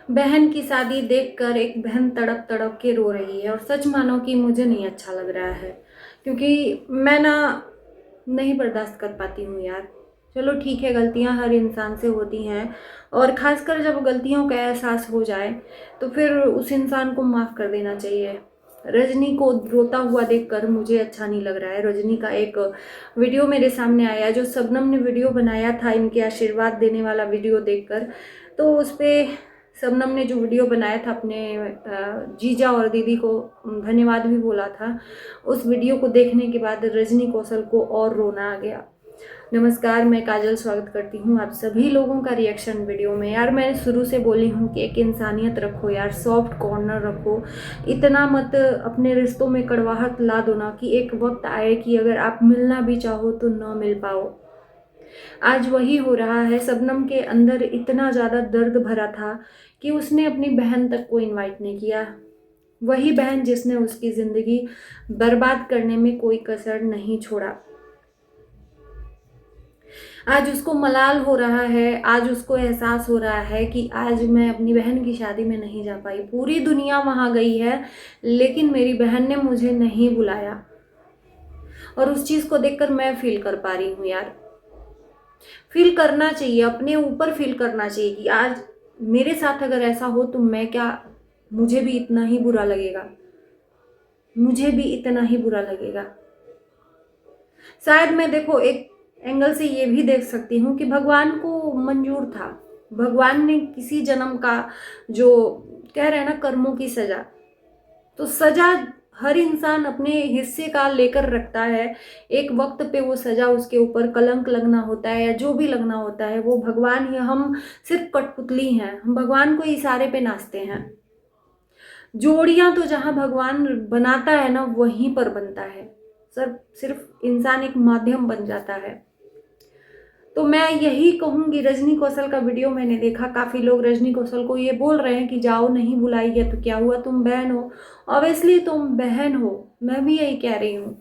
बहन की शादी देखकर एक बहन तड़प तड़प के रो रही है और सच मानो कि मुझे नहीं अच्छा लग रहा है, क्योंकि मैं ना नहीं बर्दाश्त कर पाती हूँ यार। चलो ठीक है, गलतियाँ हर इंसान से होती हैं और ख़ासकर जब गलतियों का एहसास हो जाए तो फिर उस इंसान को माफ़ कर देना चाहिए। रजनी को रोता हुआ देखकर मुझे अच्छा नहीं लग रहा है। रजनी का एक वीडियो मेरे सामने आया, जो शबनम ने वीडियो बनाया था इनके आशीर्वाद देने वाला वीडियो देखकर। तो उस पे शबनम ने जो वीडियो बनाया था अपने जीजा और दीदी को धन्यवाद भी बोला था। उस वीडियो को देखने के बाद रजनी कौशल को और रोना आ गया। नमस्कार, मैं काजल स्वागत करती हूँ आप सभी लोगों का रिएक्शन वीडियो में। यार मैंने शुरू से बोली हूँ कि एक इंसानियत रखो यार, सॉफ्ट कॉर्नर रखो। इतना मत अपने रिश्तों में कड़वाहट ला दो ना कि एक वक्त आए कि अगर आप मिलना भी चाहो तो न मिल पाओ। आज वही हो रहा है। शबनम के अंदर इतना ज़्यादा दर्द भरा था कि उसने अपनी बहन तक को इनवाइट नहीं किया। वही बहन जिसने उसकी ज़िंदगी बर्बाद करने में कोई कसर नहीं छोड़ा। आज उसको मलाल हो रहा है, आज उसको एहसास हो रहा है कि आज मैं अपनी बहन की शादी में नहीं जा पाई। पूरी दुनिया वहाँ गई है लेकिन मेरी बहन ने मुझे नहीं बुलाया, और उस चीज़ को देखकर मैं फील कर पा रही हूँ यार। फील करना चाहिए, अपने ऊपर फील करना चाहिए कि आज मेरे साथ अगर ऐसा हो तो मैं क्या, मुझे भी इतना ही बुरा लगेगा, मुझे भी इतना ही बुरा लगेगा। शायद मैं देखो एक एंगल से ये भी देख सकती हूँ कि भगवान को मंजूर था, भगवान ने किसी जन्म का जो कह रहे हैं ना कर्मों की सजा, तो सजा हर इंसान अपने हिस्से का लेकर रखता है। एक वक्त पे वो सजा उसके ऊपर कलंक लगना होता है या जो भी लगना होता है, वो भगवान ही, हम सिर्फ कठपुतली हैं, हम भगवान को इशारे पे नाचते हैं। जोड़ियां तो जहां भगवान बनाता है ना वहीं पर बनता है, सर सिर्फ इंसान एक माध्यम बन जाता है। तो मैं यही कहूंगी, रजनी कौशल का वीडियो मैंने देखा, काफ़ी लोग रजनी कौशल को ये बोल रहे हैं कि जाओ, नहीं बुलाई है तो क्या हुआ, तुम बहन हो। ऑब्वियसली तुम बहन हो, मैं भी यही कह रही हूँ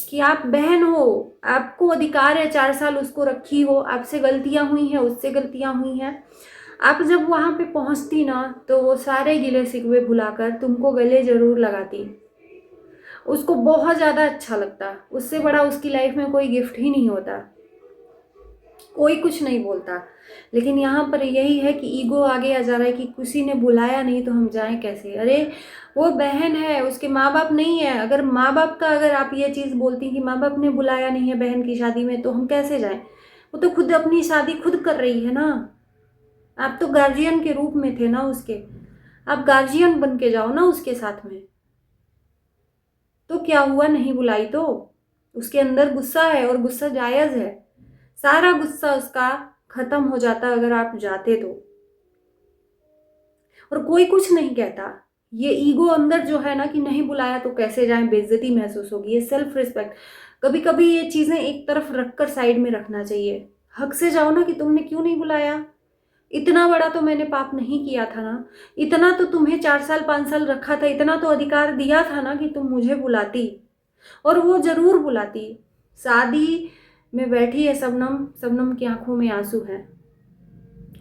कि आप बहन हो, आपको अधिकार है, 4 साल उसको रखी हो, आपसे गलतियाँ हुई हैं, उससे गलतियाँ हुई हैं। आप जब वहाँ पे पहुँचती ना तो वो सारे गिले शिकवे भुलाकर तुमको गले जरूर लगाती, उसको बहुत ज़्यादा अच्छा लगता। उससे बड़ा उसकी लाइफ में कोई गिफ्ट ही नहीं होता, कोई कुछ नहीं बोलता। लेकिन यहाँ पर यही है कि ईगो आगे आ जा रहा है कि किसी ने बुलाया नहीं तो हम जाएं कैसे। अरे वो बहन है, उसके माँ बाप नहीं है। अगर माँ बाप का, अगर आप ये चीज़ बोलती कि माँ बाप ने बुलाया नहीं है बहन की शादी में तो हम कैसे जाएं। वो तो खुद अपनी शादी खुद कर रही है ना, आप तो गार्जियन के रूप में थे ना उसके, आप गार्जियन बन के जाओ ना उसके साथ में। तो क्या हुआ, नहीं बुलाई तो उसके अंदर गुस्सा है और गुस्सा जायज़ है। सारा गुस्सा उसका खत्म हो जाता अगर आप जाते तो, और कोई कुछ नहीं कहता। ये ईगो अंदर जो है ना कि नहीं बुलाया तो कैसे जाएं, बेइज्जती महसूस होगी, ये सेल्फ रिस्पेक्ट, कभी कभी ये चीजें एक तरफ रखकर साइड में रखना चाहिए। हक से जाओ ना कि तुमने क्यों नहीं बुलाया, इतना बड़ा तो मैंने पाप नहीं किया था ना, इतना तो तुम्हें 4 साल 5 साल रखा था, इतना तो अधिकार दिया था ना कि तुम मुझे बुलाती, और वो जरूर बुलाती। शादी में बैठी है शबनम, शबनम की आंखों में आंसू हैं,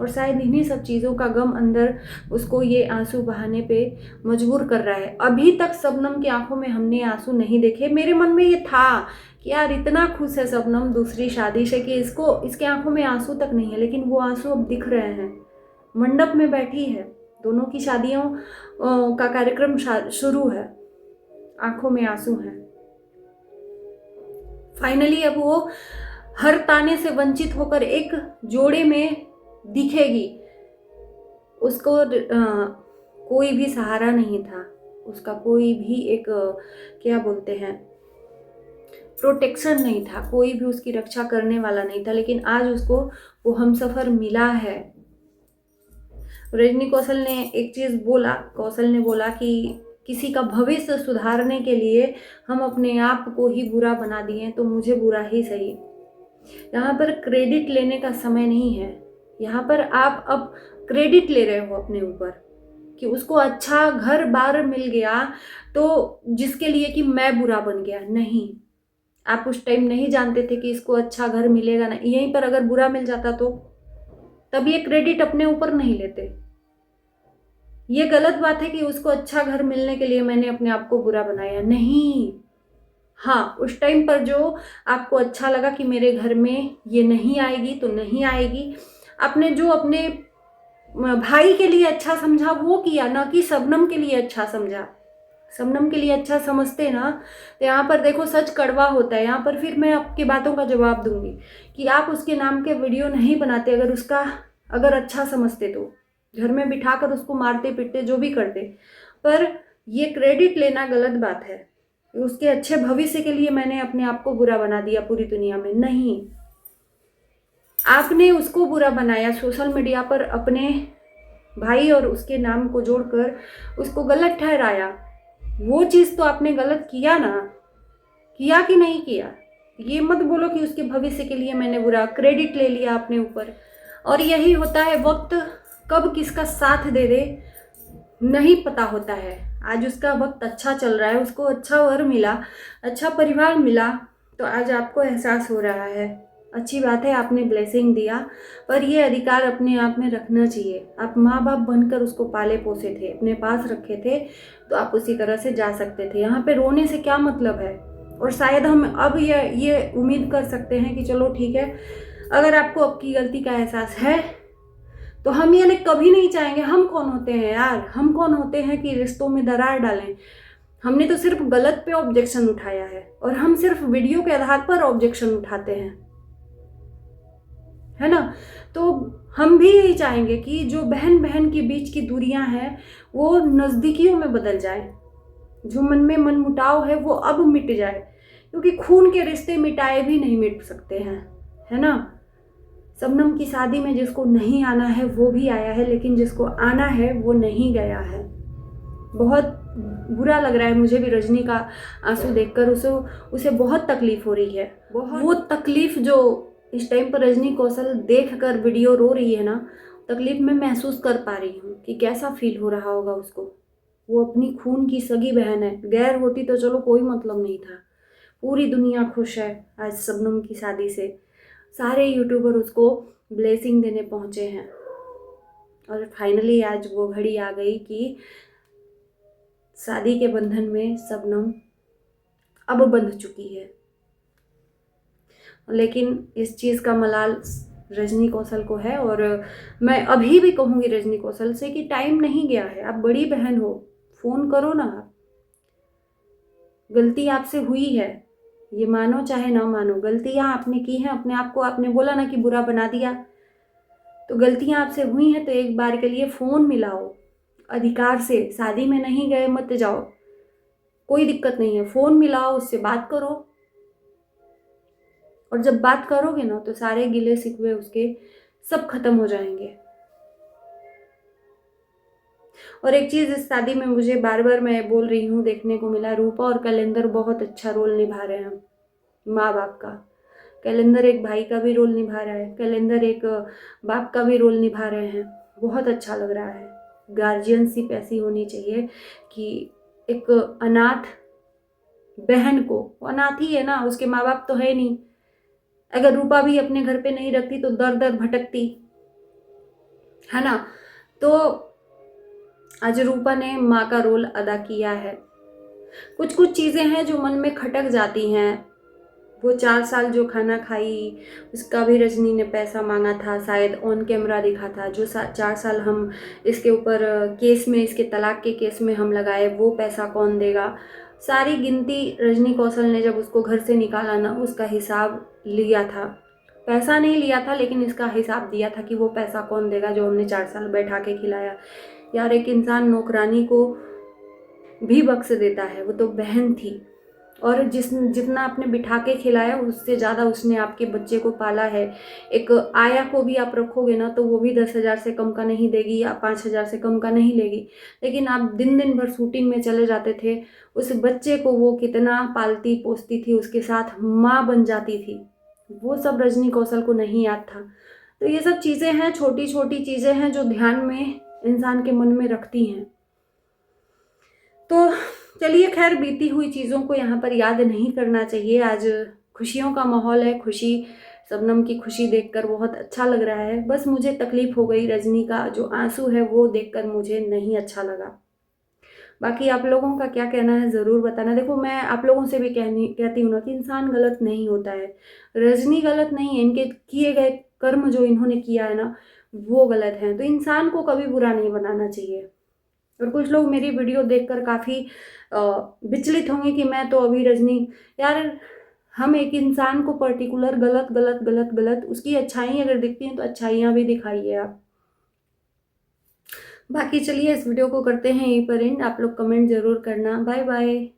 और शायद इन्हीं सब चीज़ों का गम अंदर उसको ये आंसू बहाने पे मजबूर कर रहा है। अभी तक शबनम की आंखों में हमने आंसू नहीं देखे। मेरे मन में ये था कि यार इतना खुश है शबनम दूसरी शादी से कि इसको, इसके आंखों में आंसू तक नहीं है, लेकिन वो आंसू अब दिख रहे हैं। मंडप में बैठी है, दोनों की शादियों का कार्यक्रम शुरू है, आंखों में आंसू हैं। फाइनली अब वो हर ताने से वंचित होकर एक जोड़े में दिखेगी। उसको कोई भी सहारा नहीं था, उसका कोई भी एक क्या बोलते हैं, प्रोटेक्शन नहीं था, कोई भी उसकी रक्षा करने वाला नहीं था। लेकिन आज उसको वो हमसफर मिला है। रजनी कौशल ने एक चीज़ बोला, कौशल ने बोला कि किसी का भविष्य सुधारने के लिए हम अपने आप को ही बुरा बना दिए तो मुझे बुरा ही सही। यहाँ पर क्रेडिट लेने का समय नहीं है, यहाँ पर आप अब क्रेडिट ले रहे हो अपने ऊपर कि उसको अच्छा घर बार मिल गया तो जिसके लिए कि मैं बुरा बन गया। नहीं, आप उस टाइम नहीं जानते थे कि इसको अच्छा घर मिलेगा ना, यहीं पर अगर बुरा मिल जाता तो तब ये क्रेडिट अपने ऊपर नहीं लेते। ये गलत बात है कि उसको अच्छा घर मिलने के लिए मैंने अपने आप को बुरा बनाया, नहीं। हाँ, उस टाइम पर जो आपको अच्छा लगा कि मेरे घर में ये नहीं आएगी तो नहीं आएगी, आपने जो अपने भाई के लिए अच्छा समझा वो किया, ना कि शबनम के लिए अच्छा समझा। शबनम के लिए अच्छा समझते ना तो यहाँ पर देखो सच कड़वा होता है। यहाँ पर फिर मैं आपकी बातों का जवाब दूंगी कि आप उसके नाम के वीडियो नहीं बनाते अगर उसका अच्छा समझते तो घर में बिठाकर उसको मारते पीटते जो भी करते। पर ये क्रेडिट लेना गलत बात है। उसके अच्छे भविष्य के लिए मैंने अपने आप को बुरा बना दिया पूरी दुनिया में, नहीं। आपने उसको बुरा बनाया सोशल मीडिया पर, अपने भाई और उसके नाम को जोड़कर उसको गलत ठहराया। वो चीज़ तो आपने गलत किया ना, किया कि नहीं किया। ये मत बोलो कि उसके भविष्य के लिए मैंने बुरा, क्रेडिट ले लिया अपने ऊपर। और यही होता है, वक्त कब किसका साथ दे दे नहीं पता होता है। आज उसका वक्त अच्छा चल रहा है, उसको अच्छा वर मिला, अच्छा परिवार मिला, तो आज आपको एहसास हो रहा है। अच्छी बात है, आपने ब्लेसिंग दिया, पर ये अधिकार अपने आप में रखना चाहिए। आप माँ बाप बनकर उसको पाले पोसे थे, अपने पास रखे थे, तो आप उसी तरह से जा सकते थे। यहाँ पे रोने से क्या मतलब है। और शायद हम अब ये उम्मीद कर सकते हैं कि चलो ठीक है, अगर आपको अब की गलती का एहसास है तो हम ये कभी नहीं चाहेंगे। हम कौन होते हैं यार, हम कौन होते हैं कि रिश्तों में दरार डालें। हमने तो सिर्फ गलत पे ऑब्जेक्शन उठाया है, और हम सिर्फ वीडियो के आधार पर ऑब्जेक्शन उठाते हैं, है ना। तो हम भी यही चाहेंगे कि जो बहन बहन के बीच की दूरियां हैं वो नज़दीकियों में बदल जाए, जो मन में मनमुटाव है वो अब मिट जाए, क्योंकि खून के रिश्ते मिटाए भी नहीं मिट सकते हैं, है ना। शबनम की शादी में जिसको नहीं आना है वो भी आया है, लेकिन जिसको आना है वो नहीं गया है। बहुत बुरा लग रहा है मुझे भी रजनी का आंसू देखकर। उसे बहुत तकलीफ हो रही है, बहुत। वो तकलीफ जो इस टाइम पर रजनी कौशल देख कर वीडियो रो रही है ना, तकलीफ मैं महसूस कर पा रही हूँ कि कैसा फील हो रहा होगा उसको। वो अपनी खून की सगी बहन है, गैर होती तो चलो कोई मतलब नहीं था। पूरी दुनिया खुश है आज शबनम की शादी से, सारे यूट्यूबर उसको ब्लेसिंग देने पहुंचे हैं। और फाइनली आज वो घड़ी आ गई कि शादी के बंधन में शबनम अब बंध चुकी है। लेकिन इस चीज़ का मलाल रजनी कौशल को है, और मैं अभी भी कहूँगी रजनी कौशल से कि टाइम नहीं गया है। आप बड़ी बहन हो, फ़ोन करो ना। आप, गलती आपसे हुई है, ये मानो चाहे ना मानो, गलतियाँ आपने की हैं। अपने आप को आपने बोला ना कि बुरा बना दिया, तो गलतियाँ आपसे हुई हैं तो एक बार के लिए फ़ोन मिलाओ अधिकार से। शादी में नहीं गए मत जाओ, कोई दिक्कत नहीं है, फ़ोन मिलाओ, उससे बात करो। और जब बात करोगे ना तो सारे गिले शिकवे उसके सब खत्म हो जाएंगे। और एक चीज़ इस शादी में मुझे बार बार मैं बोल रही हूँ देखने को मिला, रूपा और कैलेंडर बहुत अच्छा रोल निभा रहे हैं माँ बाप का। कैलेंडर एक भाई का भी रोल निभा रहा है, कैलेंडर एक बाप का भी रोल निभा रहे हैं। बहुत अच्छा लग रहा है। गार्जियनशिप ऐसी होनी चाहिए कि एक अनाथ बहन को, वो अनाथ ही है ना, उसके माँ बाप तो है नहीं। अगर रूपा भी अपने घर पे नहीं रखती तो दर दर भटकती, है ना। तो आज रूपा ने माँ का रोल अदा किया है। कुछ कुछ चीज़ें हैं जो मन में खटक जाती हैं। वो 4 साल जो खाना खाई, उसका भी रजनी ने पैसा मांगा था, शायद ऑन कैमरा दिखा था। जो 4 साल हम इसके ऊपर केस में, इसके तलाक के केस में हम लगाए, वो पैसा कौन देगा। सारी गिनती रजनी कौशल ने जब उसको घर से निकाला ना, उसका हिसाब लिया था। पैसा नहीं लिया था लेकिन इसका हिसाब दिया था कि वो पैसा कौन देगा जो हमने 4 साल बैठा के खिलाया। यार, एक इंसान नौकरानी को भी बख्श देता है, वो तो बहन थी। और जितना आपने बिठा के खिलाया उससे ज़्यादा उसने आपके बच्चे को पाला है। एक आया को भी आप रखोगे ना तो वो भी 10,000 से कम का नहीं देगी या 5,000 से कम का नहीं लेगी। लेकिन आप दिन दिन भर शूटिंग में चले जाते थे, उस बच्चे को वो कितना पालती पोसती थी, उसके साथ माँ बन जाती थी। वो सब रजनी कौशल को नहीं याद था। तो ये सब चीज़ें हैं, छोटी छोटी चीज़ें हैं जो ध्यान में इंसान के मन में रखती हैं। तो चलिए, खैर, बीती हुई चीज़ों को यहाँ पर याद नहीं करना चाहिए। आज खुशियों का माहौल है, खुशी शबनम की खुशी देखकर बहुत अच्छा लग रहा है। बस मुझे तकलीफ़ हो गई, रजनी का जो आंसू है वो देखकर मुझे नहीं अच्छा लगा। बाकी आप लोगों का क्या कहना है ज़रूर बताना। देखो, मैं आप लोगों से भी कहती हूँ ना कि इंसान गलत नहीं होता है। रजनी गलत नहीं है, इनके किए गए कर्म जो इन्होंने किया है ना वो गलत हैं, तो इंसान को कभी बुरा नहीं बनाना चाहिए। और कुछ लोग मेरी वीडियो देखकर काफ़ी विचलित होंगे कि मैं तो अभी रजनी, यार हम एक इंसान को पर्टिकुलर गलत गलत गलत गलत, उसकी अच्छाई अगर दिखती हैं तो अच्छाइयाँ भी दिखाइए आप। बाकी चलिए इस वीडियो को करते हैं यहीं पर एंड। आप लोग कमेंट ज़रूर करना। Bye bye.